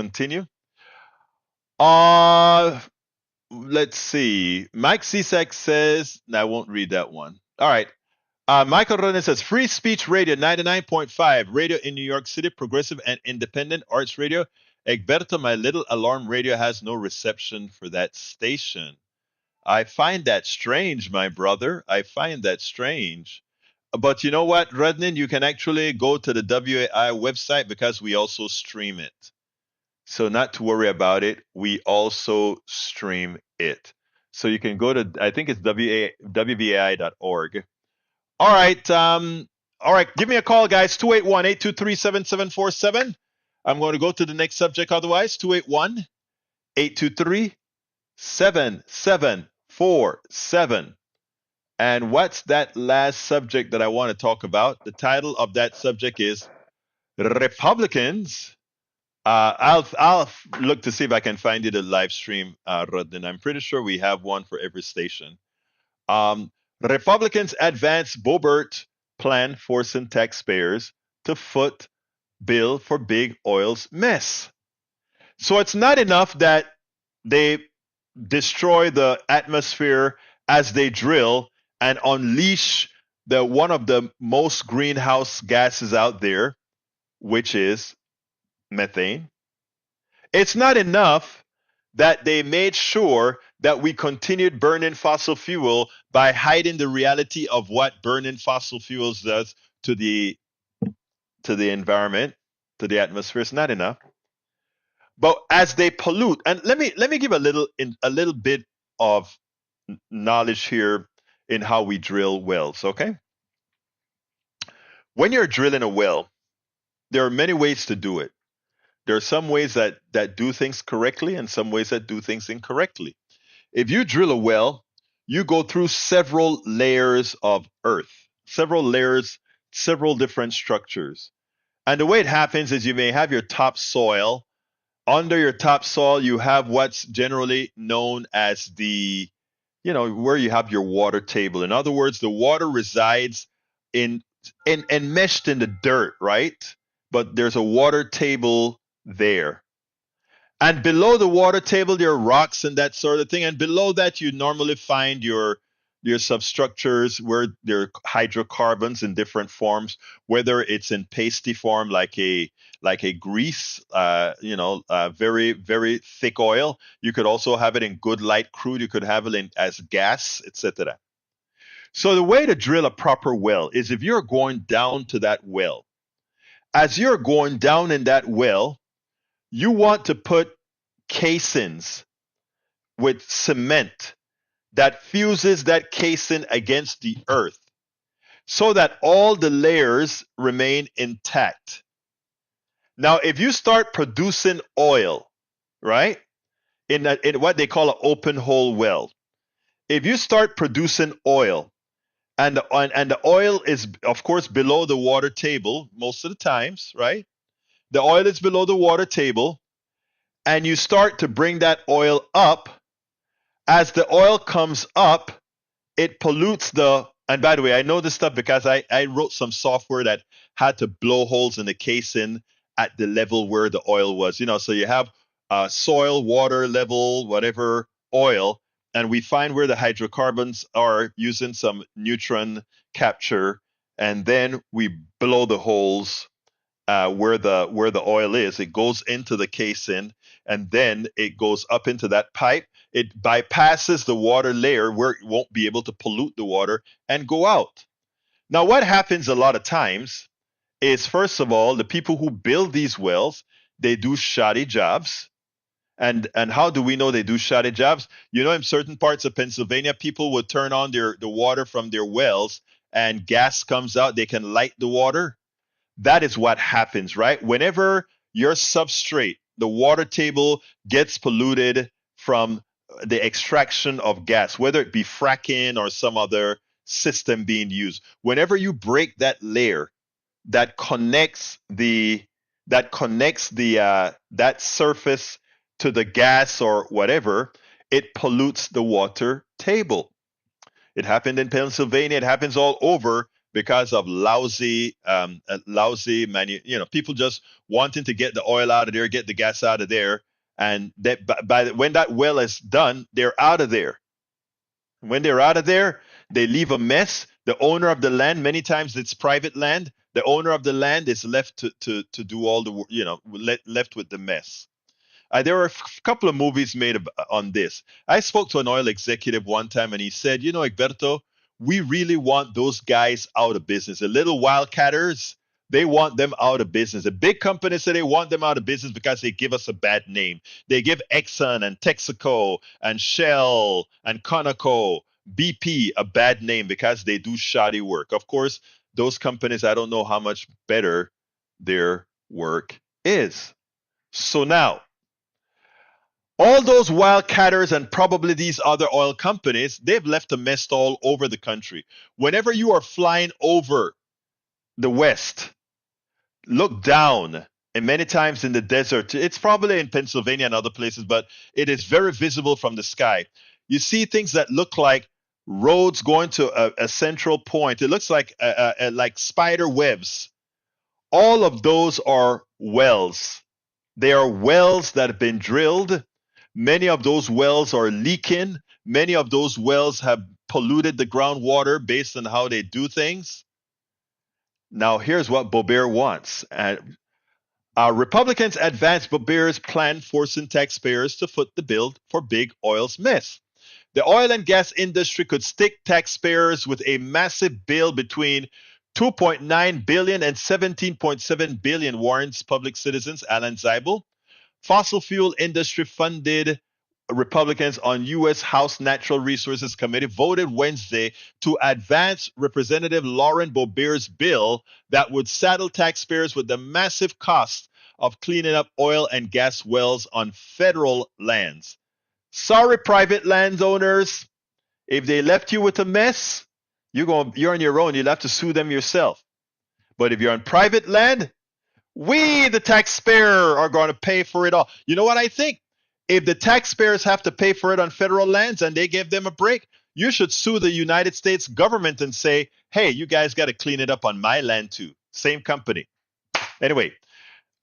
see. Mike Cisak says, I won't read that one. All right. Michael Ronan says, Free Speech Radio 99.5, radio in New York City, progressive and independent arts radio. Egberto, my little alarm radio has no reception for that station. I find that strange, my brother. I find that strange. But you know what, Rudnin? You can actually go to the WAI website because we also stream it. So not to worry about it. We also stream it. So you can go to, I think it's WBAI.org. All right. Give me a call, guys. 281-823-7747. I'm going to go to the next subject otherwise. 281-823-7747. And what's that last subject that I want to talk about? The title of that subject is Republicans. I'll look to see if I can find it a live stream, Rodden. I'm pretty sure we have one for every station. Republicans advance Boebert plan forcing taxpayers to foot bill for big oil's mess. So it's not enough that they destroy the atmosphere as they drill and unleash one of the most greenhouse gases out there, which is methane. It's not enough that they made sure that we continued burning fossil fuel by hiding the reality of what burning fossil fuels does to the environment, to the atmosphere. It's not enough. But as they pollute, and let me give a little bit of knowledge here in how we drill wells, okay? When you're drilling a well, there are many ways to do it. There are some ways that do things correctly and some ways that do things incorrectly. If you drill a well, you go through several layers of earth, several different structures. And the way it happens is you may have your topsoil. Under your topsoil, you have what's generally known as where you have your water table. In other words, the water resides enmeshed in the dirt, right? But there's a water table there. And below the water table, there are rocks and that sort of thing. And below that, you normally find your substructures where there are hydrocarbons in different forms, whether it's in pasty form like a grease, very very thick oil. You could also have it in good light crude. You could have it as gas, etc. So the way to drill a proper well is if you're going down to that well. As you're going down in that well, you want to put casings with cement that fuses that casing against the earth so that all the layers remain intact. Now, if you start producing oil, right, in what they call an open hole well, if you start producing oil and the oil is, of course, below the water table most of the times, right? The oil is below the water table, and you start to bring that oil up. As the oil comes up, it pollutes and by the way, I know this stuff because I wrote some software that had to blow holes in the casing at the level where the oil was. So you have soil, water level, whatever, oil, and we find where the hydrocarbons are using some neutron capture, and then we blow the holes where the oil is. It goes into the casing, and then it goes up into that pipe. It bypasses the water layer where it won't be able to pollute the water and go out. Now, what happens a lot of times is, first of all, the people who build these wells, they do shoddy jobs. And how do we know they do shoddy jobs? In certain parts of Pennsylvania, people would turn on the water from their wells and gas comes out. They can light the water. That is what happens, right? Whenever your substrate, the water table, gets polluted from the extraction of gas, whether it be fracking or some other system being used, whenever you break that layer that connects that surface to the gas or whatever, it pollutes the water table. It happened in Pennsylvania. It happens all over because of lousy people just wanting to get the oil out of there, get the gas out of there, and when that well is done, they're out of there. When they're out of there, they leave a mess. The owner of the land, many times it's private land. The owner of the land is left to do all the left with the mess. There were a couple of movies made on this. I spoke to an oil executive one time, and he said, Egberto, we really want those guys out of business. The little wildcatters, they want them out of business. The big companies say they want them out of business because they give us a bad name. They give Exxon and Texaco and Shell and Conoco, BP a bad name because they do shoddy work. Of course, those companies, I don't know how much better their work is. So now, all those wildcatters and probably these other oil companies, they've left a mess all over the country. Whenever you are flying over the West, look down, and many times in the desert, it's probably in Pennsylvania and other places, but it is very visible from the sky. You see things that look like roads going to a central point. It looks like spider webs. All of those are wells. They are wells that have been drilled. Many of those wells are leaking. Many of those wells have polluted the groundwater based on how they do things. Now, here's what Boebert wants. Republicans advance Boebert's plan forcing taxpayers to foot the bill for big oil's mess. The oil and gas industry could stick taxpayers with a massive bill between $2.9 billion and $17.7 billion, warns Public Citizens' Alan Zeibel. Fossil fuel industry funded Republicans on U.S. House Natural Resources Committee voted Wednesday to advance Representative Lauren Boebert's bill that would saddle taxpayers with the massive cost of cleaning up oil and gas wells on federal lands. Sorry, private landowners, if they left you with a mess, you're on your own. You'll have to sue them yourself. But if you're on private land, we, the taxpayer, are going to pay for it all. You know what I think? If the taxpayers have to pay for it on federal lands and they give them a break, you should sue the United States government and say, hey, you guys got to clean it up on my land too. Same company. Anyway,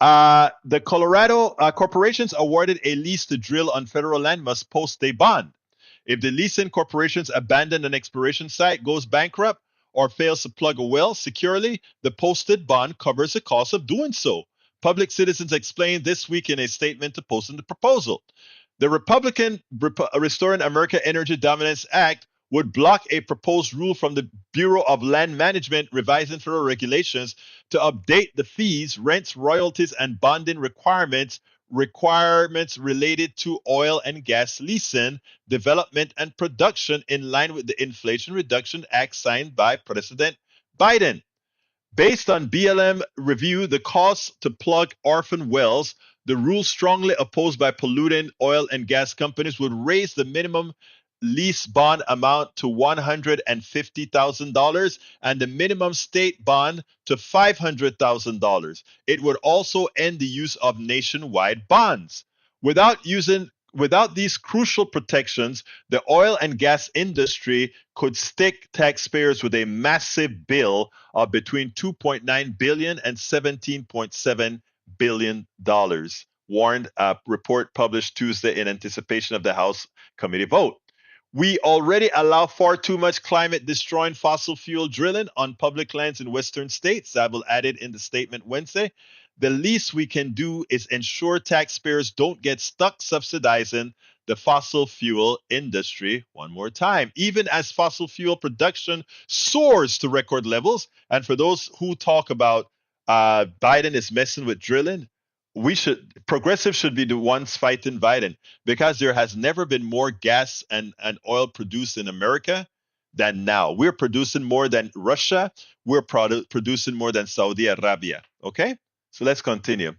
the Colorado corporations awarded a lease to drill on federal land must post a bond. If the leasing corporations abandon an exploration site, goes bankrupt, or fails to plug a well securely, the posted bond covers the cost of doing so. Public citizens explained this week in a statement opposing the proposal. The Republican Restoring America Energy Dominance Act would block a proposed rule from the Bureau of Land Management revising federal regulations to update the fees, rents, royalties, and bonding requirements related to oil and gas leasing, development, and production in line with the Inflation Reduction Act signed by President Biden. Based on BLM review, the cost to plug orphan wells, the rule strongly opposed by polluting oil and gas companies, would raise the minimum lease bond amount to $150,000 and the minimum state bond to $500,000. It would also end the use of nationwide bonds. Without these crucial protections, the oil and gas industry could stick taxpayers with a massive bill of between $2.9 billion and $17.7 billion, warned a report published Tuesday in anticipation of the House committee vote. We already allow far too much climate-destroying fossil fuel drilling on public lands in western states, Zabel added in the statement Wednesday. The least we can do is ensure taxpayers don't get stuck subsidizing the fossil fuel industry one more time, even as fossil fuel production soars to record levels. And for those who talk about Biden is messing with drilling, progressives should be the ones fighting Biden, because there has never been more gas and oil produced in America than now. We're producing more than Russia. We're producing more than Saudi Arabia. Okay? So let's continue.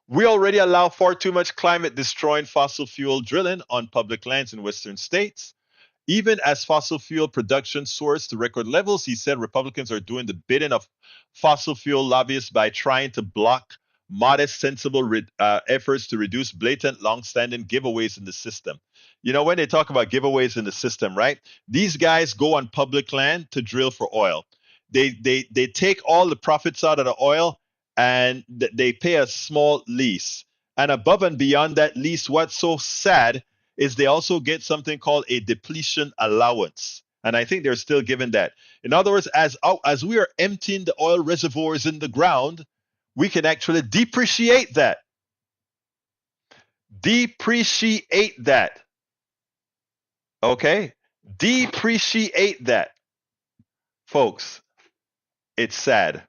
We already allow far too much climate-destroying fossil fuel drilling on public lands in western states. Even as fossil fuel production soars to record levels, he said Republicans are doing the bidding of fossil fuel lobbyists by trying to block modest, sensible efforts to reduce blatant, long-standing giveaways in the system. You know, when they talk about giveaways in the system, right? These guys go on public land to drill for oil. They take all the profits out of the oil and they pay a small lease. And above and beyond that lease, what's so sad is they also get something called a depletion allowance. And I think they're still given that. In other words, as we are emptying the oil reservoirs in the ground, we can actually depreciate that. Depreciate that. Okay? Depreciate that. Folks, it's sad.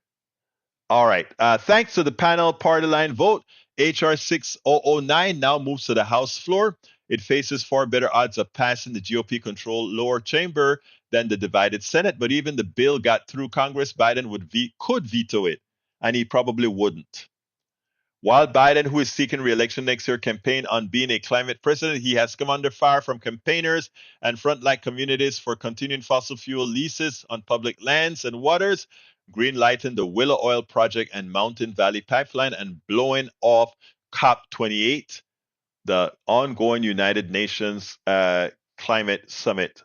All right. Thanks to the panel party line vote, H.R. 6009 now moves to the House floor. It faces far better odds of passing the GOP-controlled lower chamber than the divided Senate. But even the bill got through Congress, Biden could veto it, and he probably wouldn't. While Biden, who is seeking re-election next year, campaigned on being a climate president, he has come under fire from campaigners and frontline communities for continuing fossil fuel leases on public lands and waters, green-lighting the Willow Oil Project and Mountain Valley Pipeline, and blowing off COP28, the ongoing United Nations climate summit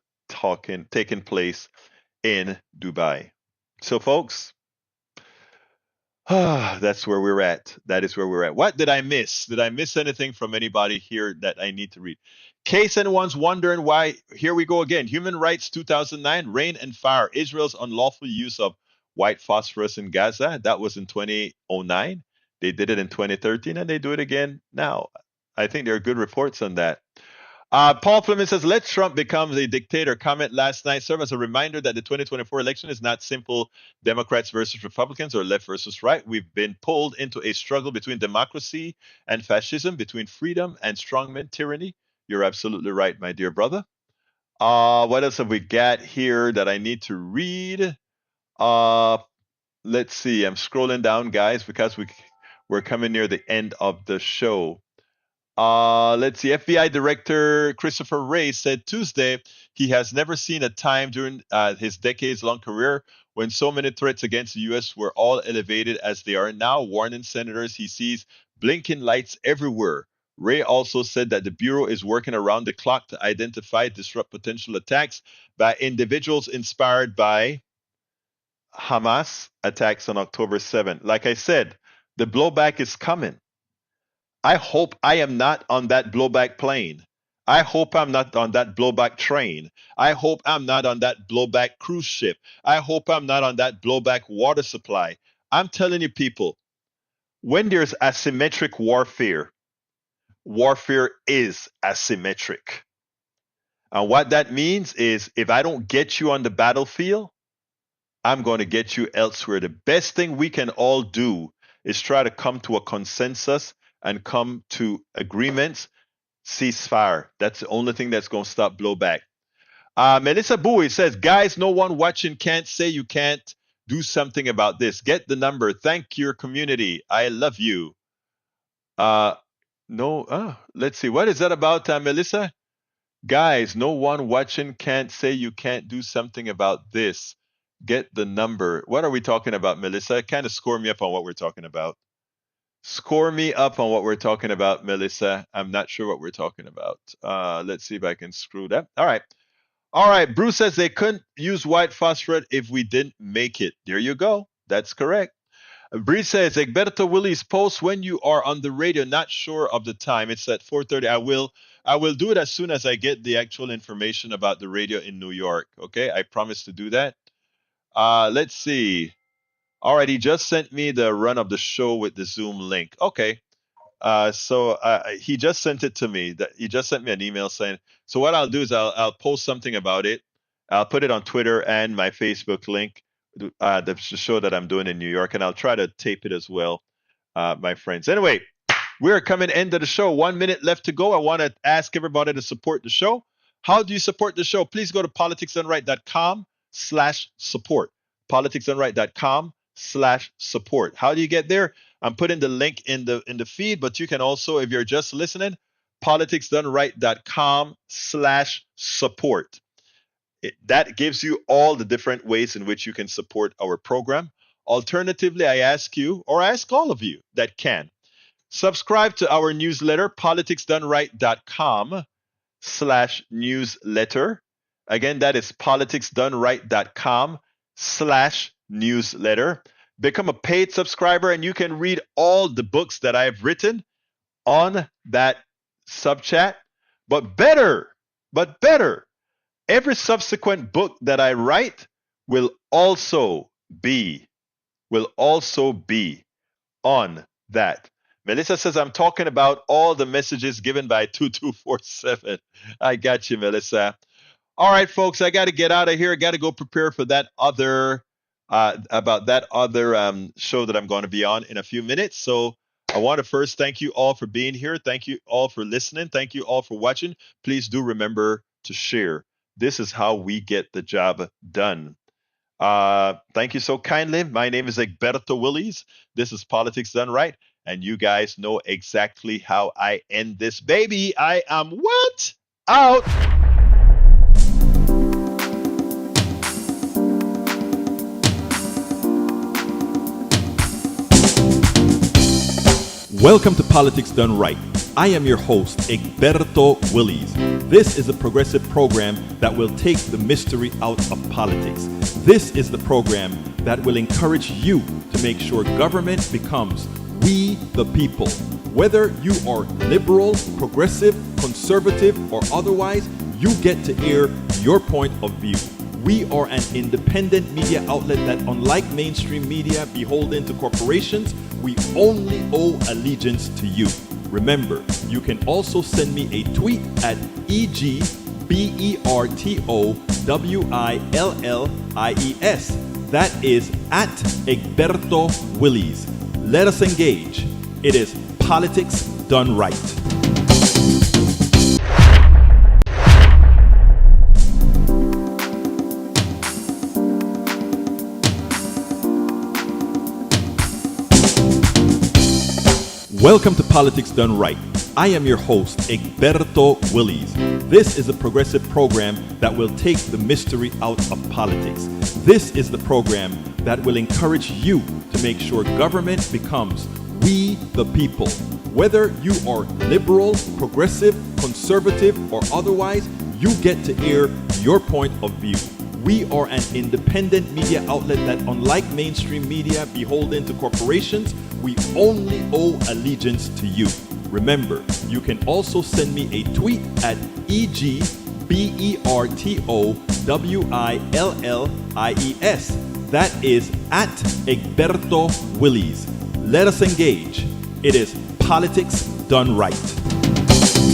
taking place in Dubai. So, folks, that's where we're at. That is where we're at. What did I miss? Did I miss anything from anybody here that I need to read? Case anyone's wondering why, here we go again. Human Rights 2009, Rain and Fire, Israel's unlawful use of white phosphorus in Gaza. That was in 2009. They did it in 2013, and they do it again now. I think there are good reports on that. Paul Fleming says, let Trump become a dictator. Comment last night serve as a reminder that the 2024 election is not simple Democrats versus Republicans or left versus right. We've been pulled into a struggle between democracy and fascism, between freedom and strongman tyranny. You're absolutely right, my dear brother. What else have we got here that I need to read? Let's see. I'm scrolling down, guys, because we're coming near the end of the show. Let's see. FBI Director Christopher Wray said Tuesday he has never seen a time during his decades-long career when so many threats against the U.S. were all elevated as they are now, warning senators he sees blinking lights everywhere Ray also said that the Bureau is working around the clock to identify, disrupt potential attacks by individuals inspired by Hamas attacks on October 7th. Like I said, the blowback is coming. I hope I am not on that blowback plane. I hope I'm not on that blowback train. I hope I'm not on that blowback cruise ship. I hope I'm not on that blowback water supply. I'm telling you, people, when there's asymmetric warfare, warfare is asymmetric. And what that means is if I don't get you on the battlefield, I'm going to get you elsewhere. The best thing we can all do is try to come to a consensus and come to agreements, ceasefire. That's the only thing that's going to stop blowback. Melissa Bowie says, guys, no one watching can't say you can't do something about this. Get the number. Thank your community. I love you. Let's see. What is that about, Melissa? Guys, no one watching can't say you can't do something about this. Get the number. What are we talking about, Melissa? Kind of score me up on what we're talking about. Score me up on what we're talking about, Melissa. I'm not sure what we're talking about. Let's see if I can screw that. All right. All right. Bruce says they couldn't use white phosphorus if we didn't make it. There you go. That's correct. Bree says, Egberto Willis post when you are on the radio, not sure of the time. It's at 4:30. I will do it as soon as I get the actual information about the radio in New York. Okay, I promise to do that. Let's see. All right, he just sent me the run of the show with the Zoom link. Okay. So he just sent it to me. He just sent me an email saying, so what I'll do is I'll post something about it. I'll put it on Twitter and my Facebook link. The show that I'm doing in New York, and I'll try to tape it as well, my friends. Anyway, we're coming end of the show. 1 minute left to go. I want to ask everybody to support the show. How do you support the show? Please go to politicsdoneright.com/support. politicsdoneright.com/support. How do you get there? I'm putting the link in the feed, but you can also, if you're just listening, politicsdoneright.com/support. That gives you all the different ways in which you can support our program. Alternatively, I ask you, or I ask all of you that can, subscribe to our newsletter, politicsdoneright.com/newsletter. Again, that is politicsdoneright.com/newsletter. Become a paid subscriber, and you can read all the books that I've written on that subchat. But better, every subsequent book that I write will also be on that. Melissa says, I'm talking about all the messages given by 2247. I got you, Melissa. All right, folks, I got to get out of here. I got to go prepare for that other, show that I'm going to be on in a few minutes. So I want to first thank you all for being here. Thank you all for listening. Thank you all for watching. Please do remember to share. This is how we get the job done. Thank you so kindly. My name is Egberto Willis. This is Politics Done Right. And you guys know exactly how I end this baby. I am what? Out. Welcome to Politics Done Right. I am your host, Egberto Willis. This is a progressive program that will take the mystery out of politics. This is the program that will encourage you to make sure government becomes we the people. Whether you are liberal, progressive, conservative, or otherwise, you get to air your point of view. We are an independent media outlet that, unlike mainstream media beholden to corporations, we only owe allegiance to you. Remember, you can also send me a tweet at EGBERTOWILLIES. That is at Egberto Willis. Let us engage. It is Politics Done Right. Welcome to Politics Done Right. I am your host, Egberto Willis. This is a progressive program that will take the mystery out of politics. This is the program that will encourage you to make sure government becomes we the people. Whether you are liberal, progressive, conservative, or otherwise, you get to air your point of view. We are an independent media outlet that, unlike mainstream media beholden to corporations, we only owe allegiance to you. Remember, you can also send me a tweet at EGBERTOWILLIES. That is at Egberto Willies. Let us engage. It is politics done right.